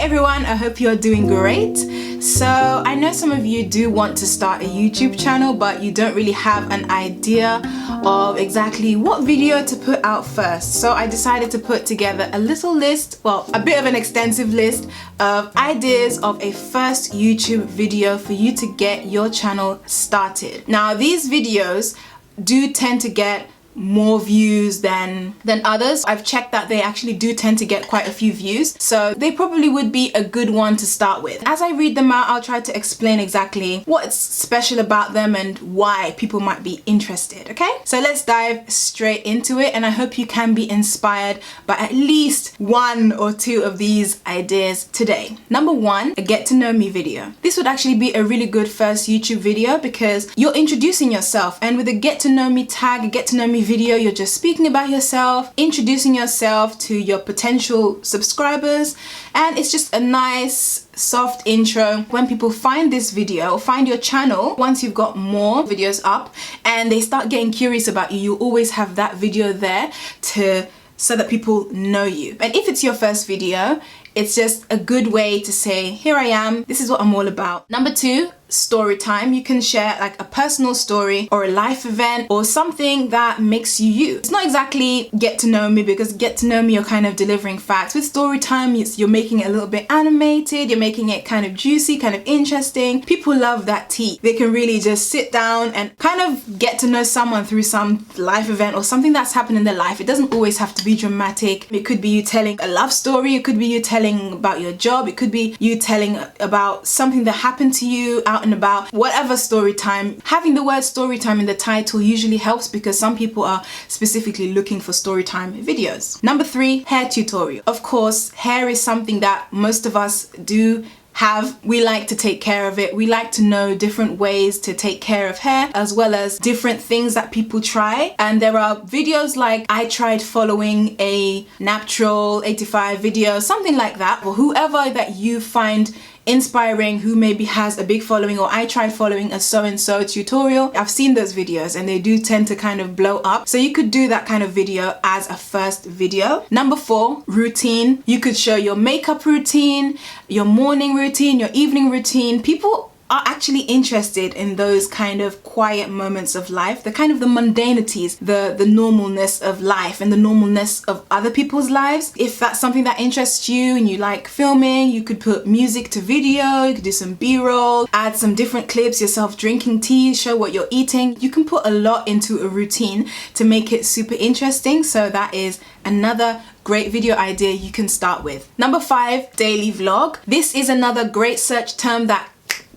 everyone, I hope you're doing great. So I know some of you do want to start a YouTube channel, but you don't really have an idea of exactly what video to put out first. So I decided to put together a little list, well, a bit of an extensive list of ideas of a first YouTube video for you to get your channel started. Now, these videos do tend to get more views than others. I've checked that they actually do tend to get quite a few views, so they probably would be a good one to start with. As I read them out, I'll try to explain exactly what's special about them and why people might be interested, okay? So let's dive straight into it, and I hope you can be inspired by at least one or two of these ideas today. Number one, a get to know me video. This would actually be a really good first YouTube video because you're introducing yourself, and with a get to know me tag, a get to know me video, you're just speaking about yourself, introducing yourself to your potential subscribers, and it's just a nice soft intro. When people find this video, find your channel, once you've got more videos up and they start getting curious about you, you always have that video there so that people know you. And if it's your first video, it's just a good way to say, here I am, this is what I'm all about. Number two, story time. You can share like a personal story or a life event or something that makes you you. It's not exactly get to know me, because get to know me, you're kind of delivering facts. With story time, you're making it a little bit animated, you're making it kind of juicy, kind of interesting. People love that tea. They can really just sit down and kind of get to know someone through some life event or something that's happened in their life. It doesn't always have to be dramatic. It could be you telling a love story, it could be you telling about your job, it could be you telling about something that happened to you out and about. Whatever story time. Having the word story time in the title usually helps because some people are specifically looking for story time videos. Number three, hair tutorial. Of course, hair is something that most of us do have. We like to take care of it. We like to know different ways to take care of hair, as well as different things that people try. And there are videos like I tried following a natural 85 video, something like that, or whoever that you find inspiring, who maybe has a big following, or I tried following a so-and-so tutorial. I've seen those videos and they do tend to kind of blow up. So you could do that kind of video as a first video. Number four, routine. You could show your makeup routine, your morning routine, your evening routine. People are actually interested in those kind of quiet moments of life, the kind of the mundanities, the normalness of life and the normalness of other people's lives. If that's something that interests you and you like filming, you could put music to video, you could do some b-roll, add some different clips, yourself drinking tea, show what you're eating. You can put a lot into a routine to make it super interesting. So that is another great video idea you can start with. Number five, daily vlog. This is another great search term that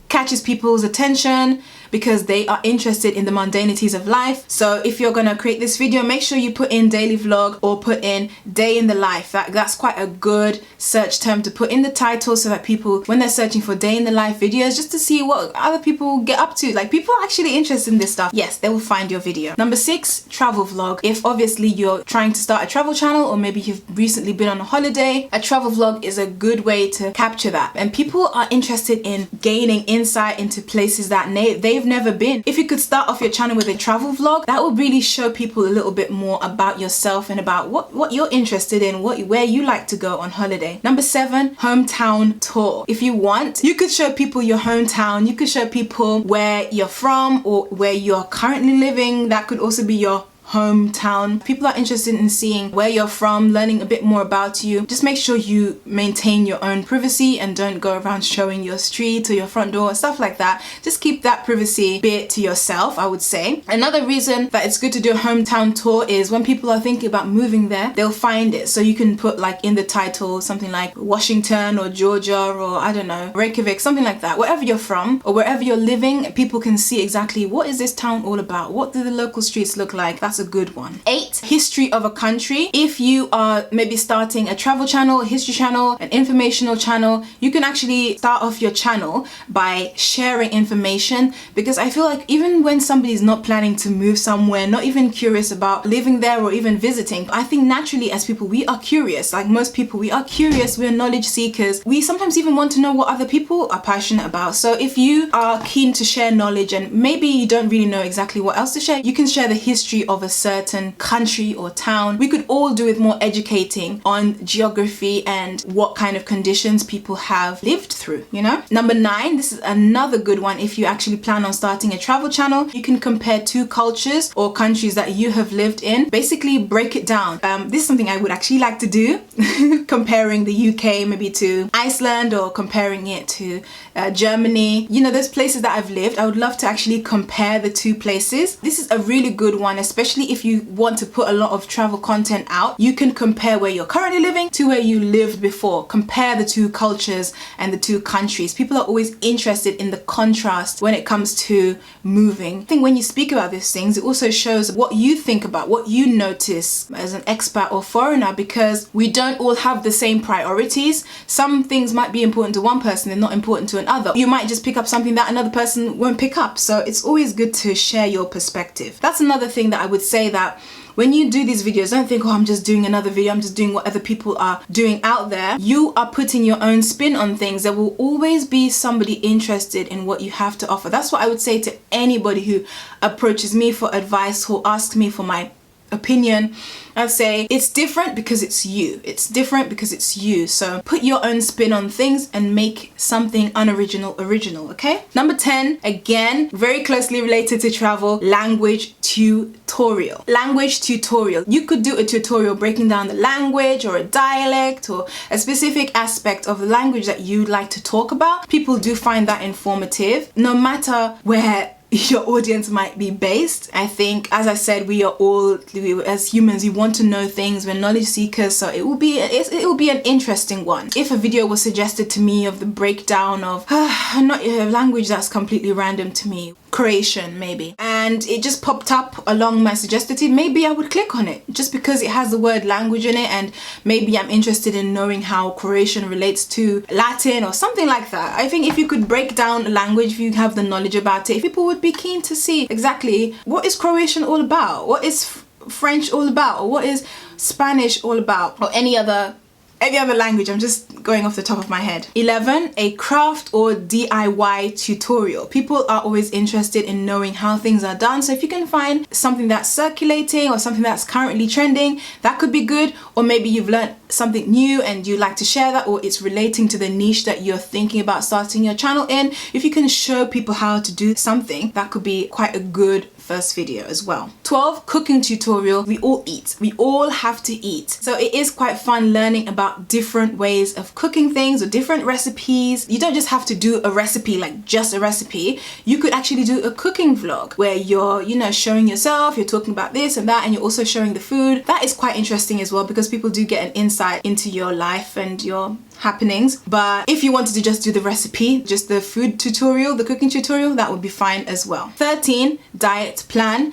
catches people's attention because they are interested in the mundanities of life. So if you're gonna create this video, make sure you put in daily vlog or put in day in the life. That's quite a good search term to put in the title so that people, when they're searching for day in the life videos, just to see what other people get up to, like people are actually interested in this stuff, yes, they will find your video. Number six, travel vlog. If obviously you're trying to start a travel channel, or maybe you've recently been on a holiday, a travel vlog is a good way to capture that. And people are interested in gaining insight into places that they've never been. If you could start off your channel with a travel vlog, that will really show people a little bit more about yourself and about what you're interested in, where you like to go on holiday. Number seven, hometown tour. If you want, you could show people your hometown, you could show people where you're from or where you're currently living. That could also be your hometown. People are interested in seeing where you're from, learning a bit more about you. Just make sure you maintain your own privacy and don't go around showing your street or your front door, stuff like that. Just keep that privacy bit to yourself, I would say. Another reason that it's good to do a hometown tour is when people are thinking about moving there, they'll find it. So you can put like in the title something like Washington or Georgia or I don't know, Reykjavik, something like that. Wherever you're from or wherever you're living, people can see exactly what is this town all about? What do the local streets look like? That's a good one. 8, history of a country. If you are maybe starting a travel channel, a history channel, an informational channel, you can actually start off your channel by sharing information, because I feel like even when somebody's not planning to move somewhere, not even curious about living there or even visiting, I think naturally as people we are curious. Like most people, we are curious, we're knowledge seekers. We sometimes even want to know what other people are passionate about. So if you are keen to share knowledge and maybe you don't really know exactly what else to share, you can share the history of a a certain country or town. We could all do with more educating on geography and what kind of conditions people have lived through, you know? Number 9, this is another good one. If you actually plan on starting a travel channel, you can compare 2 cultures or countries that you have lived in. Basically break it down. This is something I would actually like to do. Comparing the UK maybe to Iceland, or comparing it to Germany. You know, those places that I've lived, I would love to actually compare the 2 places. This is a really good one, especially if you want to put a lot of travel content out. You can compare where you're currently living to where you lived before. Compare the 2 cultures and the 2 countries. People are always interested in the contrast when it comes to moving. I think when you speak about these things, it also shows what you think about, what you notice as an expat or foreigner, because we don't all have the same priorities. Some things might be important to one person and not important to another. You might just pick up something that another person won't pick up. So it's always good to share your perspective. That's another thing that I would say, that when you do these videos, don't think, oh, I'm just doing another video, I'm just doing what other people are doing out there. You are putting your own spin on things. There will always be somebody interested in what you have to offer. That's what I would say to anybody who approaches me for advice, who asks me for my opinion. I'd say it's different because it's you. It's different because it's you. So put your own spin on things and make something unoriginal original, okay? Number 10, again, very closely related to travel, language tutorial. Language tutorial. You could do a tutorial breaking down the language or a dialect or a specific aspect of the language that you'd like to talk about. People do find that informative, no matter where your audience might be based. I think, as I said, we are all, as humans, we want to know things. We're knowledge seekers, so it will be an interesting one. If a video was suggested to me of the breakdown of not a language that's completely random to me, Croatian maybe, and it just popped up along my suggested, maybe I would click on it just because it has the word language in it, and maybe I'm interested in knowing how Croatian relates to Latin or something like that. I think if you could break down a language, if you have the knowledge about it, people would be keen to see exactly what is Croatian all about, what is French all about, or what is Spanish all about, or any other language. I'm just going off the top of my head. 11, a craft or DIY tutorial. People are always interested in knowing how things are done. So if you can find something that's circulating or something that's currently trending, that could be good. Or maybe you've learned something new and you like to share that, or it's relating to the niche that you're thinking about starting your channel in. If you can show people how to do something, that could be quite a good first video as well. 12, cooking tutorial. We all eat. We all have to eat. So it is quite fun learning about different ways of cooking things or different recipes. You don't just have to do a recipe, like just a recipe. You could actually do a cooking vlog where you're, you know, showing yourself, you're talking about this and that, and you're also showing the food. That is quite interesting as well, because people do get an insight into your life and your happenings. But if you wanted to just do the recipe, just the food tutorial, the cooking tutorial, that would be fine as well. 13, diet plan.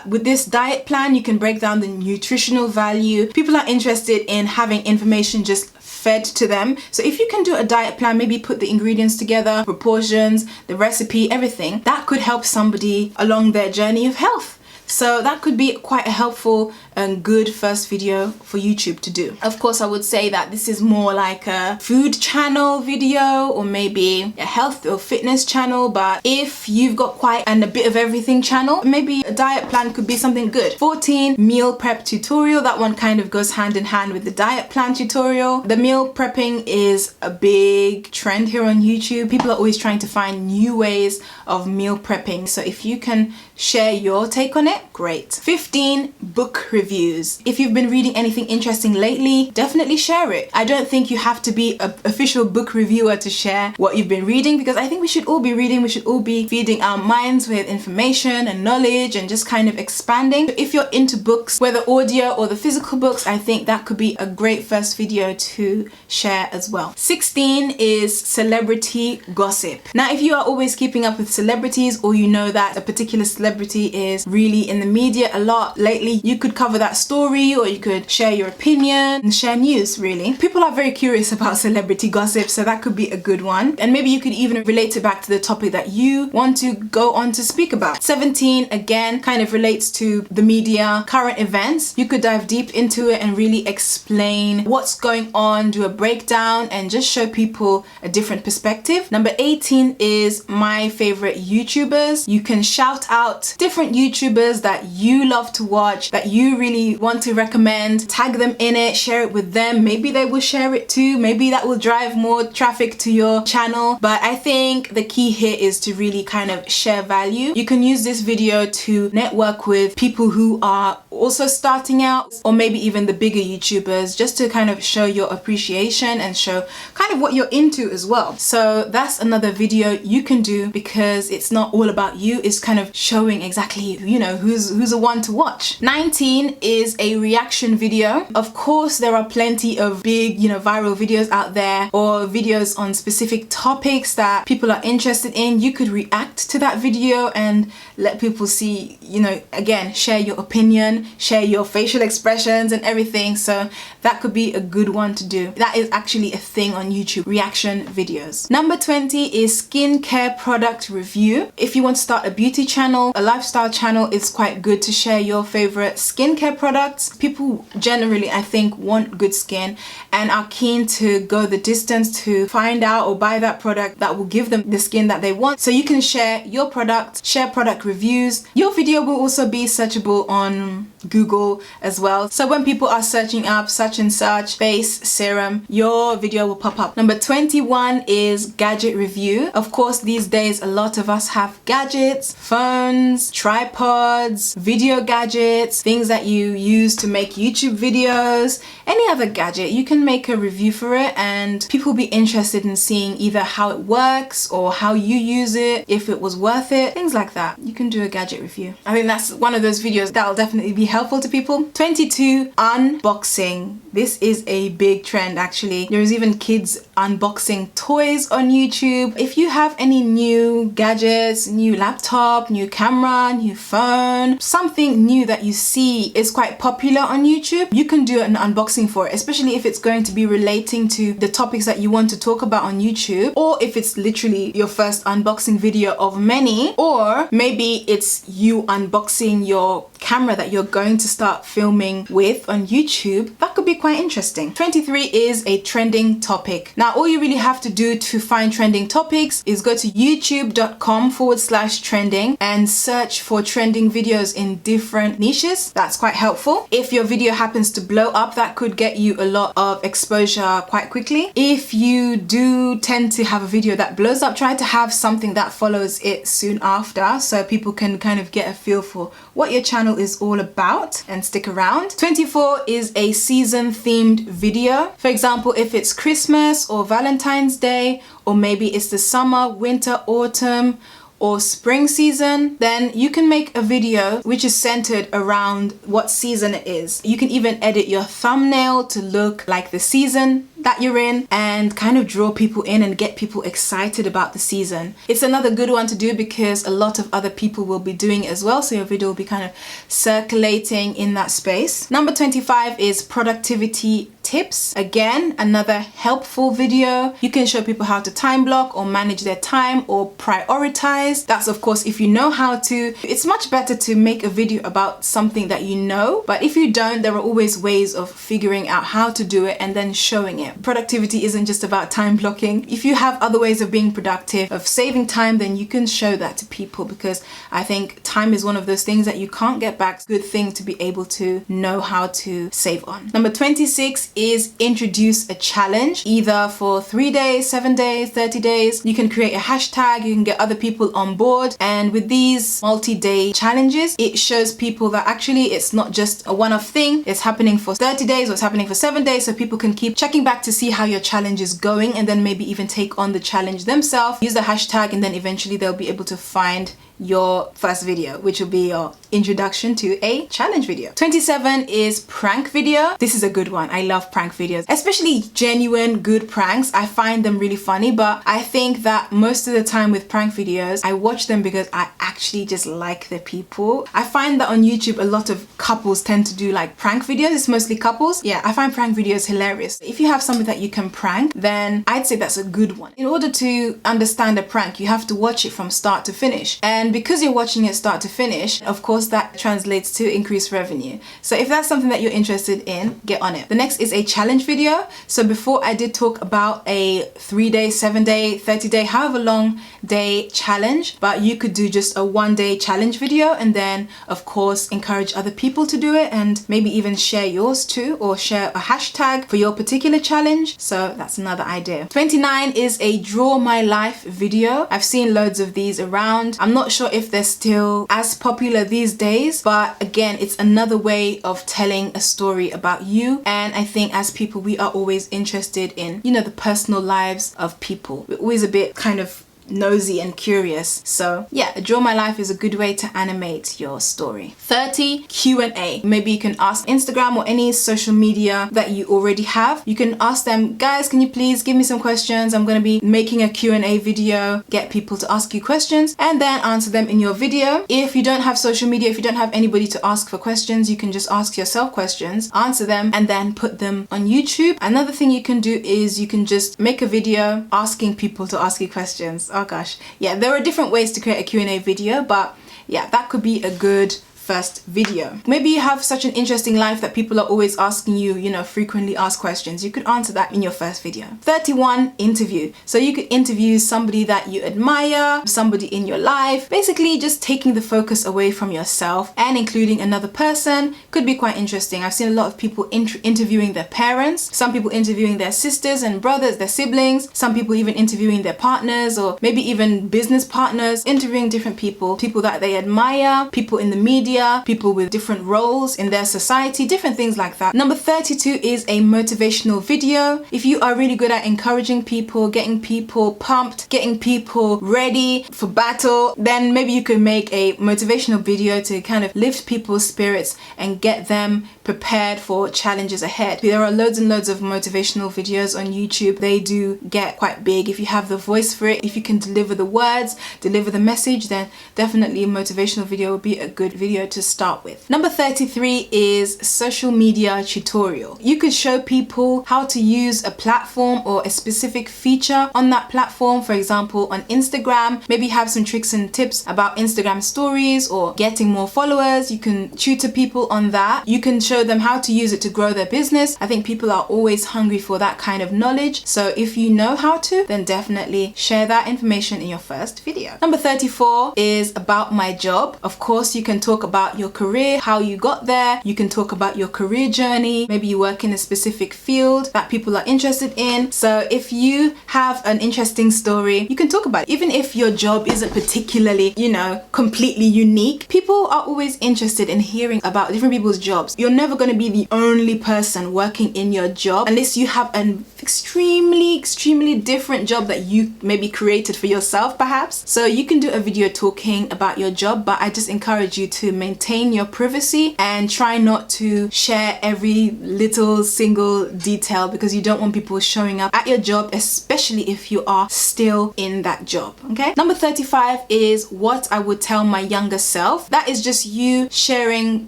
With this diet plan, you can break down the nutritional value. People are interested in having information just fed to them. So if you can do a diet plan, maybe put the ingredients together, proportions, the recipe, everything, that could help somebody along their journey of health. So that could be quite a helpful and good first video for YouTube to do. Of course, I would say that this is more like a food channel video, or maybe a health or fitness channel. But if you've got quite a bit of everything channel, maybe a diet plan could be something good. 14, meal prep tutorial. That one kind of goes hand in hand with the diet plan tutorial. The meal prepping is a big trend here on YouTube. People are always trying to find new ways of meal prepping. So if you can share your take on it, great. 15, book reviews. If you've been reading anything interesting lately, definitely share it. I don't think you have to be an official book reviewer to share what you've been reading, because I think we should all be reading, we should all be feeding our minds with information and knowledge and just kind of expanding. If you're into books, whether audio or the physical books, I think that could be a great first video to share as well. 16 is celebrity gossip. Now, if you are always keeping up with celebrities, or you know that a particular celebrity is really in the media a lot lately, you could cover that story, or you could share your opinion and share news, really. People are very curious about celebrity gossip, so that could be a good one. And maybe you could even relate it back to the topic that you want to go on to speak about. 17, again, kind of relates to the media, current events. You could dive deep into it and really explain what's going on, do a breakdown, and just show people a different perspective. Number 18 is my favorite YouTubers. You can shout out different YouTubers that you love to watch, that you really want to recommend, tag them in it, share it with them. Maybe they will share it too. Maybe that will drive more traffic to your channel. But I think the key here is to really kind of share value. You can use this video to network with people who are also starting out, or maybe even the bigger YouTubers, just to kind of show your appreciation and show kind of what you're into as well. So that's another video you can do, because it's not all about you. It's kind of showing exactly, you know, who's the one to watch. 19 is a reaction video. Of course, there are plenty of big, you know, viral videos out there, or videos on specific topics that people are interested in. You could react to that video and let people see, you know, again, share your opinion, share your facial expressions and everything. So that could be a good one to do. That is actually a thing on YouTube, reaction videos. Number 20 is skincare product review. If you want to start a beauty channel, a lifestyle channel, it's quite good to share your favorite skincare products. People generally, I think, want good skin and are keen to go the distance to find out or buy that product that will give them the skin that they want. So you can share your product, share product reviews. Your video will also be searchable on Google as well. So when people are searching up such and such face serum, your video will pop up. Number 21 is gadget review. Of course, these days a lot of us have gadgets, phones, tripods, video gadgets, things that you use to make YouTube videos, any other gadget. You can make a review for it and people will be interested in seeing either how it works or how you use it, if it was worth it, things like that. You can do a gadget review. I think that's one of those videos that will definitely be helpful to people. 22, unboxing. This is a big trend actually. There's even kids unboxing toys on YouTube. If you have any new gadgets, new laptop, new camera, new phone, something new that you see is quite popular on YouTube, you can do an unboxing for it, especially if it's going to be relating to the topics that you want to talk about on YouTube, or if it's literally your first unboxing video of many, or maybe it's you unboxing your camera that you're going to start filming with on YouTube. That could be quite interesting. 23 is a trending topic. Now, all you really have to do to find trending topics is go to youtube.com/trending and search for trending videos in different niches. That's quite helpful. If your video happens to blow up, that could get you a lot of exposure quite quickly. If you do tend to have a video that blows up, try to have something that follows it soon after, so people can kind of get a feel for what your channel is all about and stick around. 24 is a season themed video. For example, if it's Christmas or Valentine's Day, or maybe it's the summer, winter, autumn, or spring season, then you can make a video which is centered around what season it is. You can even edit your thumbnail to look like the season that you're in and kind of draw people in and get people excited about the season. It's another good one to do because a lot of other people will be doing it as well, so your video will be kind of circulating in that space. Number 25 is productivity tips. Again, another helpful video. You can show people how to time block or manage their time or prioritize. That's of course if you know how to. It's much better to make a video about something that you know, but if you don't, there are always ways of figuring out how to do it and then showing it. Productivity isn't just about time blocking. If you have other ways of being productive, of saving time, then you can show that to people, because I think time is one of those things that you can't get back. It's a good thing to be able to know how to save on. Number 26 is introduce a challenge, either for 3 days, 7 days, 30 days. You can create a hashtag, you can get other people on board, and with these multi-day challenges, it shows people that actually it's not just a one-off thing. It's happening for 30 days or it's happening for 7 days, so people can keep checking back to see how your challenge is going and then maybe even take on the challenge themselves. Use the hashtag and then eventually they'll be able to find your first video, which will be your introduction to a challenge video. 27 is prank video. This is a good one. I love prank videos, especially genuine good pranks. I find them really funny, but I think that most of the time with prank videos, I watch them because I actually just like the people. I find that on YouTube, a lot of couples tend to do like prank videos. It's mostly couples. Yeah, I find prank videos hilarious. If you have something that you can prank, then I'd say that's a good one. In order to understand a prank, you have to watch it from start to finish. And because you're watching it start to finish, of course, that translates to increased revenue. So if that's something that you're interested in, get on it. The next is a challenge video. So before I did talk about a 3-day, 7-day, 30-day, however long day challenge, but you could do just a 1-day challenge video and then of course encourage other people to do it and maybe even share yours too, or share a hashtag for your particular challenge. So that's another idea. 29 is a draw my life video. I've seen loads of these around. I'm not sure if they're still as popular these days, but again, it's another way of telling a story about you. And I think as people, we are always interested in, you know, the personal lives of people. We're always a bit kind of nosy and curious. So yeah, draw my life is a good way to animate your story. 30, Q&A. Maybe you can ask Instagram or any social media that you already have. You can ask them, guys, can you please give me some questions? I'm going to be making a Q&A video. Get people to ask you questions and then answer them in your video. If you don't have social media, if you don't have anybody to ask for questions, you can just ask yourself questions, answer them, and then put them on YouTube. Another thing you can do is you can just make a video asking people to ask you questions. Oh gosh, yeah, there are different ways to create a Q&A video, but yeah, that could be a good first video. Maybe you have such an interesting life that people are always asking you, you know, frequently asked questions. You could answer that in your first video. 31, interview. So you could interview somebody that you admire, somebody in your life, basically just taking the focus away from yourself and including another person. Could be quite interesting. I've seen a lot of people interviewing their parents, some people interviewing their sisters and brothers, their siblings, some people even interviewing their partners or maybe even business partners, interviewing different people that they admire, people in the media, people with different roles in their society, different things like that. Number 32 is a motivational video. If you are really good at encouraging people, getting people pumped, getting people ready for battle, then maybe you could make a motivational video to kind of lift people's spirits and get them prepared for challenges ahead. There are loads and loads of motivational videos on YouTube. They do get quite big. If you have the voice for it, if you can deliver the words, deliver the message, then definitely a motivational video would be a good video to start with. Number 33 is social media tutorial. You could show people how to use a platform or a specific feature on that platform. For example, on Instagram, maybe have some tricks and tips about Instagram stories or getting more followers. You can tutor people on that. You can show them how to use it to grow their business. I think people are always hungry for that kind of knowledge. So if you know how to, then definitely share that information in your first video. Number 34 is about my job. Of course, you can talk about your career, how you got there. You can talk about your career journey. Maybe you work in a specific field that people are interested in. So if you have an interesting story, you can talk about it. Even if your job isn't particularly, you know, completely unique, people are always interested in hearing about different people's jobs. You're never going to be the only person working in your job unless you have an extremely different job that you maybe created for yourself perhaps. So you can do a video talking about your job, but I just encourage you to maintain your privacy and try not to share every little single detail because you don't want people showing up at your job, especially if you are still in that job. Okay. Number 35 is what I would tell my younger self. That is just you sharing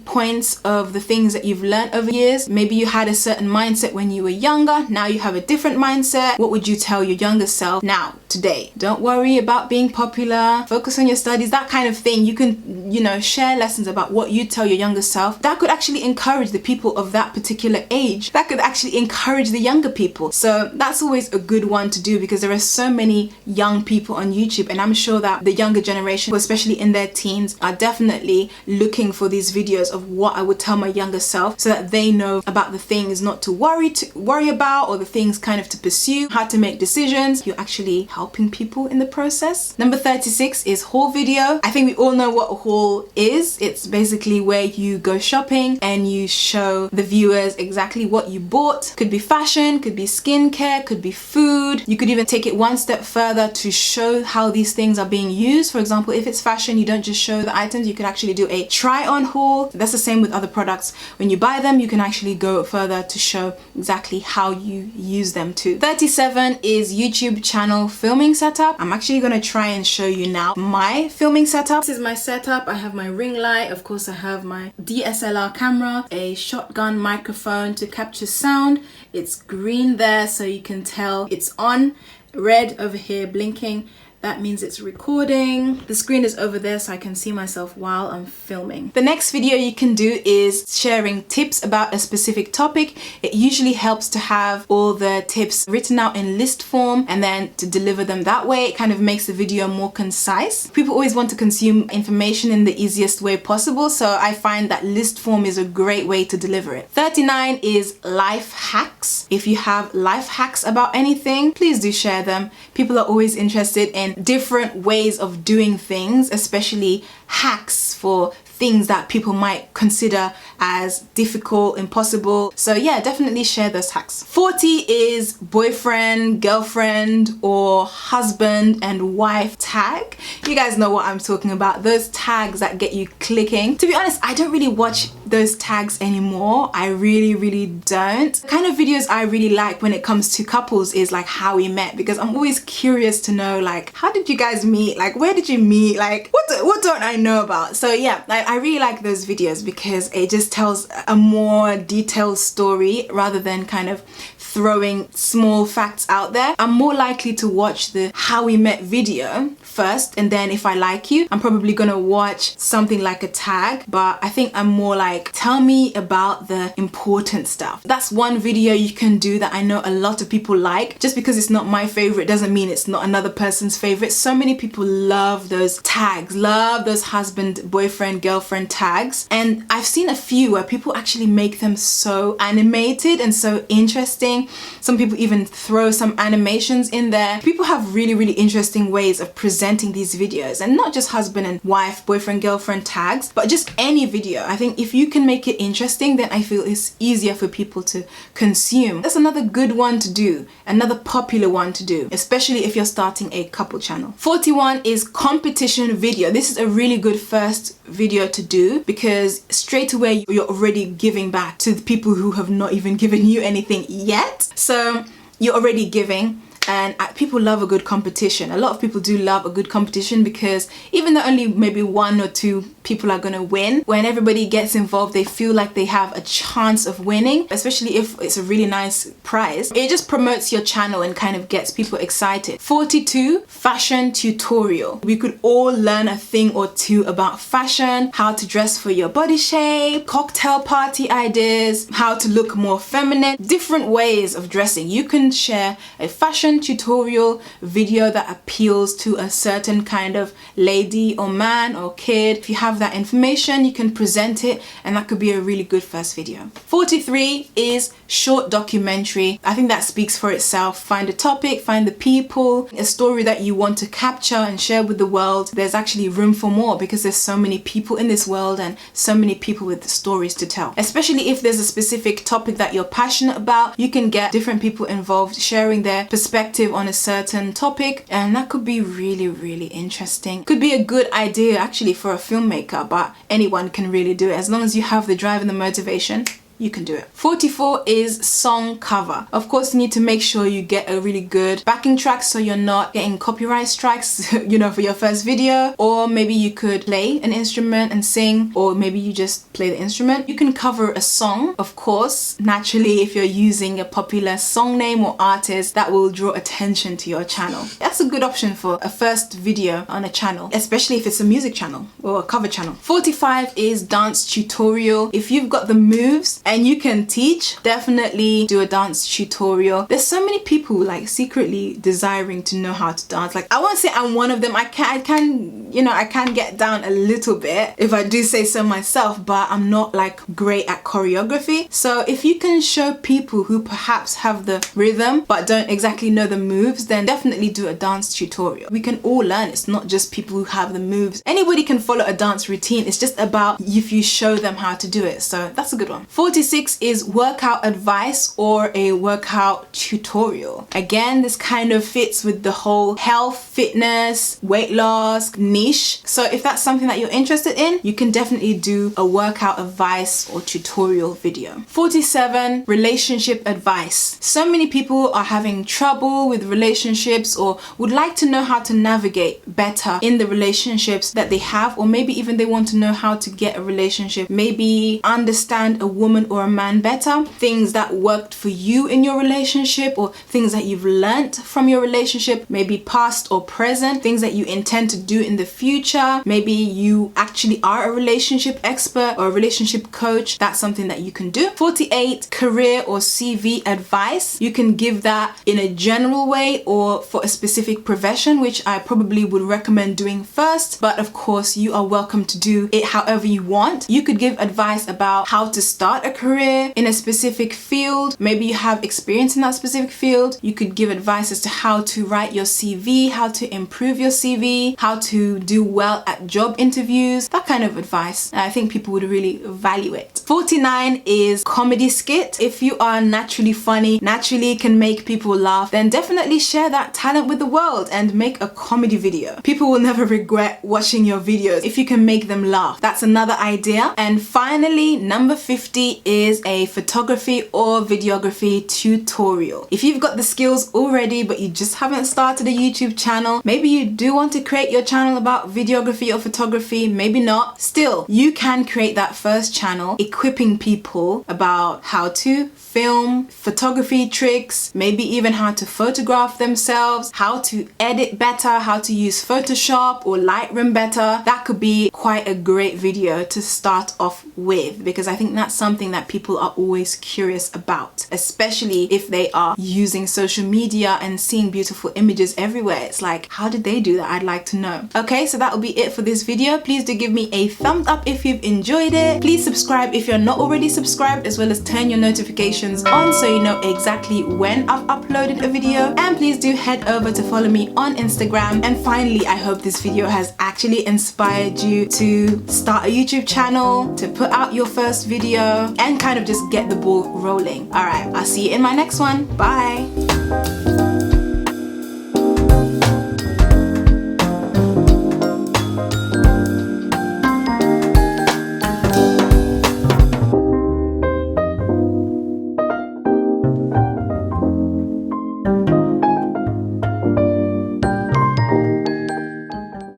points of the things that you've learned over years. Maybe you had a certain mindset when you were younger. Now you have a different mindset. What would you tell your younger self now, today? Don't worry about being popular. Focus on your studies, that kind of thing. You can, you know, share lessons about what you tell your younger self. That could actually encourage the people of that particular age. That could actually encourage the younger people. So that's always a good one to do because there are so many young people on YouTube, and I'm sure that the younger generation, especially in their teens, are definitely looking for these videos of what I would tell my younger self so that they know about the things not to worry about, or the things kind of to pursue, how to make decisions. You're actually helping people in the process. Number 36 is haul video. I think we all know what a haul is. It's basically where you go shopping and you show the viewers exactly what you bought. Could be fashion, could be skincare, could be food. You could even take it one step further to show how these things are being used. For example, if it's fashion, you don't just show the items, you could actually do a try on haul. That's the same with other products. When you buy them, you can actually go further to show exactly how you use them too. 37 is YouTube channel filming setup. I'm actually going to try and show you now my filming setup. This is my setup. I have my ring light. Of course, I have my DSLR camera, a shotgun microphone to capture sound. It's green there so you can tell it's on. Red over here blinking. That means it's recording. The screen is over there so I can see myself while I'm filming. The next video you can do is sharing tips about a specific topic. It usually helps to have all the tips written out in list form and then to deliver them that way. It kind of makes the video more concise. People always want to consume information in the easiest way possible, so I find that list form is a great way to deliver it. 39 is life hacks. If you have life hacks about anything, please do share them. People are always interested in different ways of doing things, especially hacks for things that people might consider as difficult, impossible. So yeah, definitely share those hacks. 40 is boyfriend, girlfriend, or husband and wife tag. You guys know what I'm talking about. Those tags that get you clicking. To be honest, I don't really watch those tags anymore. I really don't. The kind of videos I really like when it comes to couples is like how we met, because I'm always curious to know, like, how did you guys meet? Like, where did you meet? Like, what don't I know about? So yeah, I really like those videos because it just tells a more detailed story rather than kind of throwing small facts out there. I'm more likely to watch the how we met video first, and then if I like you, I'm probably gonna watch something like a tag, but I think I'm more like, tell me about the important stuff. That's one video you can do that I know a lot of people like. Just because it's not my favorite doesn't mean it's not another person's favorite. So many people love those tags, love those husband, boyfriend, girlfriend tags, and I've seen a few where people actually make them so animated and so interesting. Some people even throw some animations in there. People have really interesting ways of presenting these videos, and not just husband and wife, boyfriend, girlfriend tags, but just any video. I think if you can make it interesting, then I feel it's easier for people to consume. That's another good one to do, another popular one to do, especially if you're starting a couple channel. 41 is competition video. This is a really good first video to do because straight away you're already giving back to the people who have not even given you anything yet. So you're already giving, and people love a good competition. A lot of people do love a good competition because even though only maybe one or two people are gonna win, when everybody gets involved, they feel like they have a chance of winning, especially if it's a really nice prize. It just promotes your channel and kind of gets people excited. 42, fashion tutorial. We could all learn a thing or two about fashion, how to dress for your body shape, cocktail party ideas, how to look more feminine, different ways of dressing. You can share a fashion tutorial video that appeals to a certain kind of lady or man or kid. If you have that information, you can present it, and that could be a really good first video. 43 is short documentary. I think that speaks for itself. Find a topic, find the people, a story that you want to capture and share with the world. There's actually room for more because there's so many people in this world and so many people with stories to tell. Especially if there's a specific topic that you're passionate about, you can get different people involved sharing their perspective on a certain topic, and that could be really interesting. Could be a good idea actually for a filmmaker, but anyone can really do it as long as you have the drive and the motivation. You can do it. 44 is song cover. Of course, you need to make sure you get a really good backing track so you're not getting copyright strikes, you know, for your first video. Or maybe you could play an instrument and sing, or maybe you just play the instrument. You can cover a song, of course. Naturally, if you're using a popular song name or artist, that will draw attention to your channel. That's a good option for a first video on a channel, especially if it's a music channel or a cover channel. 45 is dance tutorial. If you've got the moves and you can teach, definitely do a dance tutorial. There's so many people like secretly desiring to know how to dance. Like, I won't say I'm one of them. I can get down a little bit if I do say so myself, but I'm not like great at choreography. So if you can show people who perhaps have the rhythm but don't exactly know the moves, then definitely do a dance tutorial. We can all learn. It's not just people who have the moves. Anybody can follow a dance routine. It's just about if you show them how to do it. So that's a good one. 46 is workout advice or a workout tutorial. Again, this kind of fits with the whole health, fitness, weight loss niche. So if that's something that you're interested in, you can definitely do a workout advice or tutorial video. 47, relationship advice. So many people are having trouble with relationships or would like to know how to navigate better in the relationships that they have, or maybe even they want to know how to get a relationship, maybe understand a woman or a man better, things that worked for you in your relationship or things that you've learnt from your relationship, maybe past or present, things that you intend to do in the future. Maybe you actually are a relationship expert or a relationship coach. That's something that you can do. 48, career or CV advice. You can give that in a general way or for a specific profession, which I probably would recommend doing first, but of course you are welcome to do it however you want. You could give advice about how to start a career in a specific field. Maybe you have experience in that specific field. You could give advice as to how to write your CV, how to improve your CV, how to do well at job interviews, that kind of advice. I think people would really value it. 49 is comedy skit. If you are naturally funny, naturally can make people laugh, then definitely share that talent with the world and make a comedy video. People will never regret watching your videos if you can make them laugh. That's another idea. And finally, number 50 is a photography or videography tutorial. If you've got the skills already but you just haven't started a YouTube channel, maybe you do want to create your channel about videography or photography, maybe not, still you can create that first channel equipping people about how to film, photography tricks, maybe even how to photograph themselves, how to edit better, how to use Photoshop or Lightroom better. That could be quite a great video to start off with, because I think that's something that people are always curious about, especially if they are using social media and seeing beautiful images everywhere. It's like, how did they do that? I'd like to know. Okay, so that will be it for this video. Please do give me a thumbs up if you've enjoyed it. Please subscribe if you're not already subscribed, as well as turn your notifications on so you know exactly when I've uploaded a video. And please do head over to follow me on Instagram. And finally, I hope this video has actually inspired you to start a YouTube channel, to put out your first video, and kind of just get the ball rolling. All right, I'll see you in my next one. Bye.